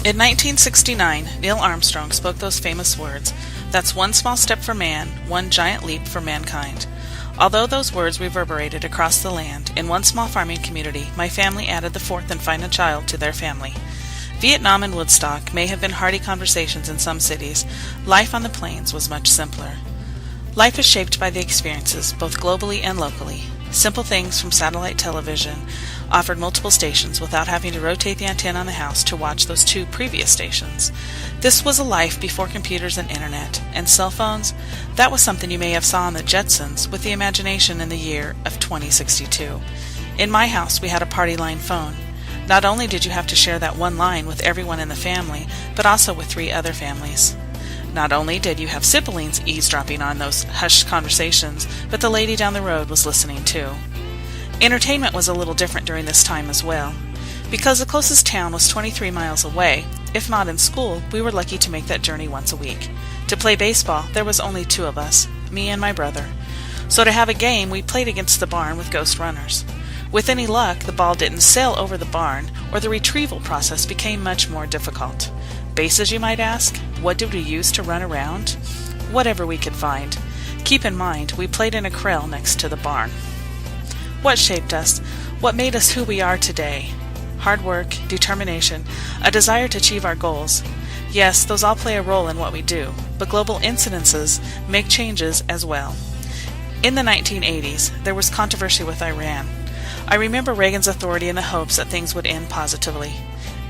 In 1969, Neil Armstrong spoke those famous words, "That's one small step for man, one giant leap for mankind." Although those words reverberated across the land, in one small farming community, my family added the fourth and final child to their family. Vietnam and Woodstock may have been hearty conversations in some cities. Life on the plains was much simpler. Life is shaped by the experiences, both globally and locally. Simple things from satellite television offered multiple stations without having to rotate the antenna on the house to watch those two previous stations. This was a life before computers and internet, and cell phones. That was something you may have saw on the Jetsons with the imagination in the year of 2062. In my house, we had a party line phone. Not only did you have to share that one line with everyone in the family, but also with 3 other families. Not only did you have siblings eavesdropping on those hushed conversations, but the lady down the road was listening too. Entertainment was a little different during this time as well. Because the closest town was 23 miles away, if not in school, we were lucky to make that journey once a week. To play baseball, there was only 2 of us, me and my brother. So to have a game, we played against the barn with ghost runners. With any luck, the ball didn't sail over the barn, or the retrieval process became much more difficult. Bases, you might ask? What did we use to run around? Whatever we could find. Keep in mind, we played in a corral next to the barn. What shaped us? What made us who we are today? Hard work, determination, a desire to achieve our goals. Yes, those all play a role in what we do, but global incidences make changes as well. In the 1980s, there was controversy with Iran. I remember Reagan's authority in the hopes that things would end positively.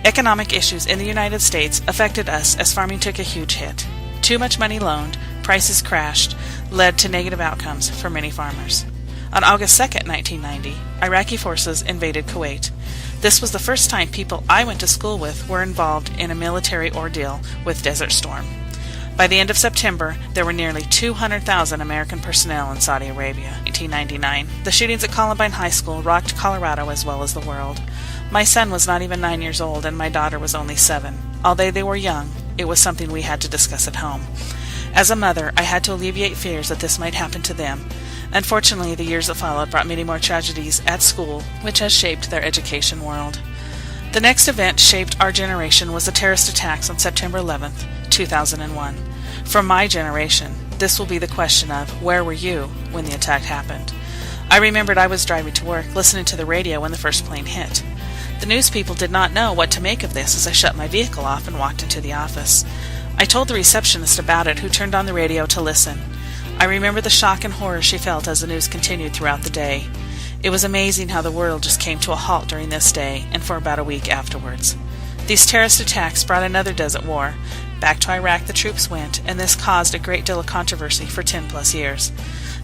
Economic issues in the United States affected us as farming took a huge hit. Too much money loaned, prices crashed, led to negative outcomes for many farmers. On August 2, 1990, Iraqi forces invaded Kuwait. This was the first time people I went to school with were involved in a military ordeal with Desert Storm. By the end of September, there were nearly 200,000 American personnel in Saudi Arabia. 1999, the shootings at Columbine High School rocked Colorado as well as the world. My son was not even 9 years old, and my daughter was only 7. Although they were young, it was something we had to discuss at home. As a mother, I had to alleviate fears that this might happen to them. Unfortunately, the years that followed brought many more tragedies at school, which has shaped their education world. The next event shaped our generation was the terrorist attacks on September 11, 2001. For my generation, this will be the question of, where were you when the attack happened? I remembered I was driving to work, listening to the radio when the first plane hit. The news people did not know what to make of this as I shut my vehicle off and walked into the office. I told the receptionist about it, who turned on the radio to listen. I remember the shock and horror she felt as the news continued throughout the day. It was amazing how the world just came to a halt during this day and for about a week afterwards. These terrorist attacks brought another desert war. Back to Iraq the troops went, and this caused a great deal of controversy for 10+ years.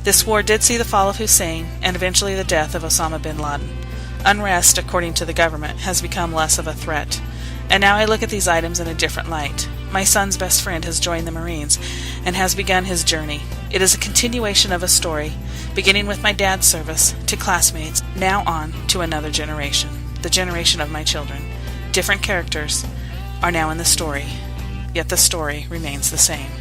This war did see the fall of Hussein and eventually the death of Osama bin Laden. Unrest, according to the government, has become less of a threat. And now I look at these items in a different light. My son's best friend has joined the Marines and has begun his journey. It is a continuation of a story, beginning with my dad's service, to classmates, now on to another generation, the generation of my children. Different characters are now in the story, yet the story remains the same.